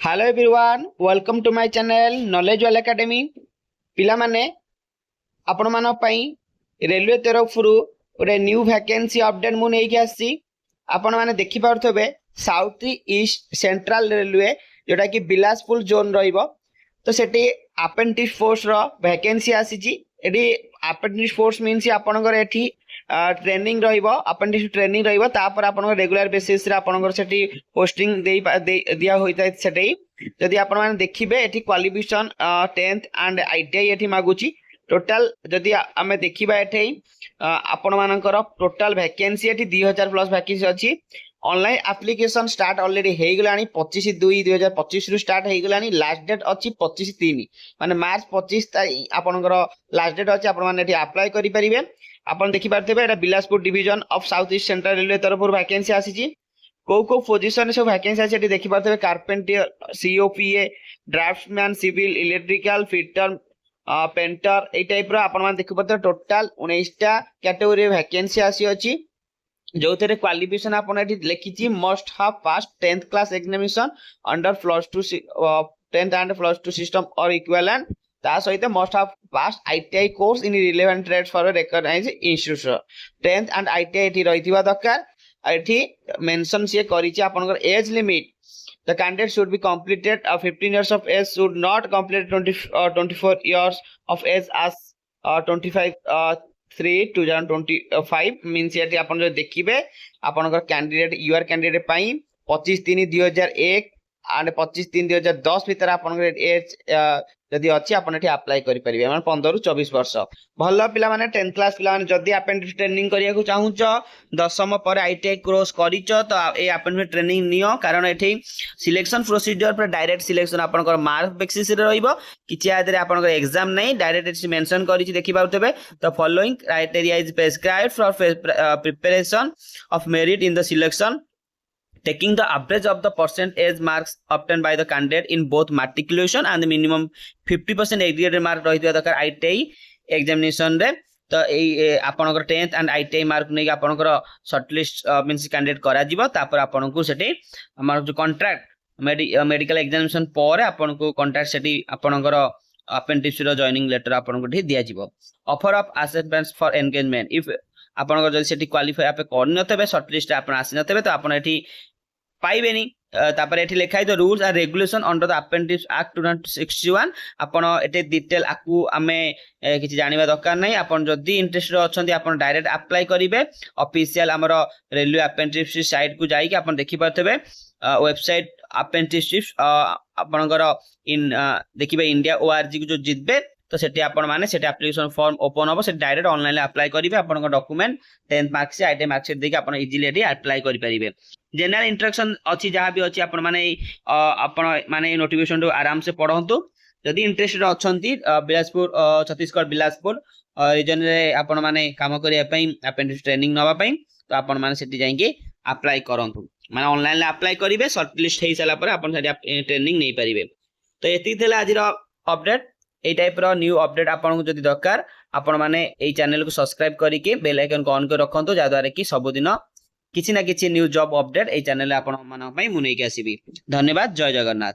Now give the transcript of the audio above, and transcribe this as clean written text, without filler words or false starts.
Hello everyone, welcome to my channel knowledge wall academy. पिला माने आपण मान पई रेलवे तरफ गोटे न्यू वैकेंसी अपडेट मु नहीं आसी। आपण माने देखि पारथबे साउथ ईस्ट सेंट्रल रेलवे जोटा कि बिलासपुर जोन रहिबो। तो सेठी अप्रेंटिस फोर्स रो वैकेंसी आसी जी। एडी अप्रेंटिस फोर्स मीन्स आपनकर एठी ट्रेनिंग रहिबो, अप्रेंटिस ट्रेनिंग रहिबो, तापर आपनकर रेगुलर बेसिस रे आपनकर सेठी पोस्टिंग दिया होइता सेठी। जदि आपण माने देखिबे एठी क्वालिफिकेशन 10th एंड आईटीआई एठी मागुची। टोटल जदि आमे देखिबा एठी आपण मानकर टोटल वैकेंसी एठी 2000 प्लस वैकेंसी अछि। ऑनलाइन एप्लीकेशन स्टार्ट ऑलरेडी हे गलानी 25/2/2025 रु स्टार्ट हे गलानी। लास्ट डेट अछि 25/3 माने मार्च 25 आपनकर लास्ट डेट अछि। आपण माने एठी अप्लाई करि परिबे। आपण देखि पारथबे एटा Bilaspur division of South East Central railway तरफ वैकेंसी आसी। को पोजीशन सब वैकेंसी आसी एठी देखि पारथबे carpenter, COPA, draftsman, civil, electrical, fitter, painter ए टाइप रो आपण माने देखि पारथबे टोटल 19टा कैटेगरी वैकेंसी आसी अछि। जो थे क्वालिफिकेशन आपन एठी लिखिची must have pass 10th class examination under +2 10th and +2 system or equivalent. ता सहित must have pass ITI course in relevant trades for recognised institution. 10th and ITI एठी रहितबा दरकार। एठी मेंशन से करिची आपनकर age limit the candidate should be completed 15 years of age, should not complete 24 years of age as 25/3/2025 means एठी आपन जो देखिबे आपनकर कैंडिडेट यूआर कैंडिडेट पई 25/3/2001 एंड 25/3/2010 भीतर आपनकर एज जदि अछि आपन एठी अप्लाई करि परिबे। माने 15 रु 24 वर्ष। भल्ला पिला माने 10th क्लास पिला माने जदि अप्रेंटिस ट्रेनिंग करिया को चाहूच, दशम पर आईटीआई कोर्स करिच तो ए अप्रेंटिस ट्रेनिंग नियो। कारण एठी सिलेक्शन प्रोसीजर पर डायरेक्ट सिलेक्शन आपनकर मार्क बेसिस रे रहिबो। किछि आदरे आपनकर एग्जाम नै, डायरेक्ट एठी मेंशन करिछि देखि पाउतबे। The following criteria is prescribed for preparation of merit in the selection, taking the average of the percentage marks obtained by the candidate in both matriculation and the minimum 50% aggregate mark रहितबा दरकार ITI examination रे। तो ए आपनकर 10th and ITI mark नै आपनकर shortlist means candidate करा जिवो। तापर आपनको सेठी हमर जो कॉन्ट्रैक्ट मेडिकल एग्जामिनेशन पर आपनको कॉन्ट्रैक्ट सेठी आपनकर अप्रेंटिस रो जॉइनिंग लेटर आपनको ठी दिया जिवो। Offer of assessments for engagement if आपनकर जदि सेठी क्वालिफाई आपे कर नथबे, शॉर्टलिस्ट आपन आसी नथबे, तो आपन एठी पाइबेनी। तापर एठी लिखा है the rules and regulation under the apprentice act 1961। आपण एटे डिटेल आकु आमे किछि जानिबा दरकार नै। आपण जदी इंटरेस्टेड अछंती आपण डायरेक्ट अप्लाई करिवे। ऑफिशियल हमर रेलवे अप्रेंटिसशिप साइट को जाई कि आपण देखि पाथबे वेबसाइट अप्रेंटिसशिप आपनकर इन देखिबे इंडिया ओआरजी को जो जितबे तो सेठी आपण माने सेठी एप्लीकेशन फॉर्म ओपन होबो। से डायरेक्ट ऑनलाइन अप्लाई करिवे। आपनकर डॉक्यूमेंट 10th मार्क्स से आईटी मार्क्स देके आपण इजीली एडी अप्लाई करि परिबे। जनरल इंस्ट्रक्शन अछि जहां भी अछि आपण माने नोटिफिकेशन तो आराम से पढंतु। जदि इंटरेस्टेड अछंती बिलासपुर छत्तीसगढ़ बिलासपुर रीजन रे आपण माने काम करिया पई अप्रेंटिस ट्रेनिंग नवा पई तो आपण माने सेठी जाईके अप्लाई करंतु। माने ऑनलाइन ले अप्लाई करिवे, शॉर्ट लिस्ट हेइ सला पर आपण सेठी ट्रेनिंग नै परिबे। तो एति थेला आजिर अपडेट। ए टाइप रो न्यू अपडेट आपन को जदि दरकार आपण माने ए चैनल को सब्सक्राइब करिके बेल आइकन को ऑन कर रखंतु, जा द्वारा कि सब दिन किछि ना किछि न्यू जॉब अपडेट ए चैनल आपन मान पई मु नै के आसीबी। धन्यवाद। जय जगन्नाथ।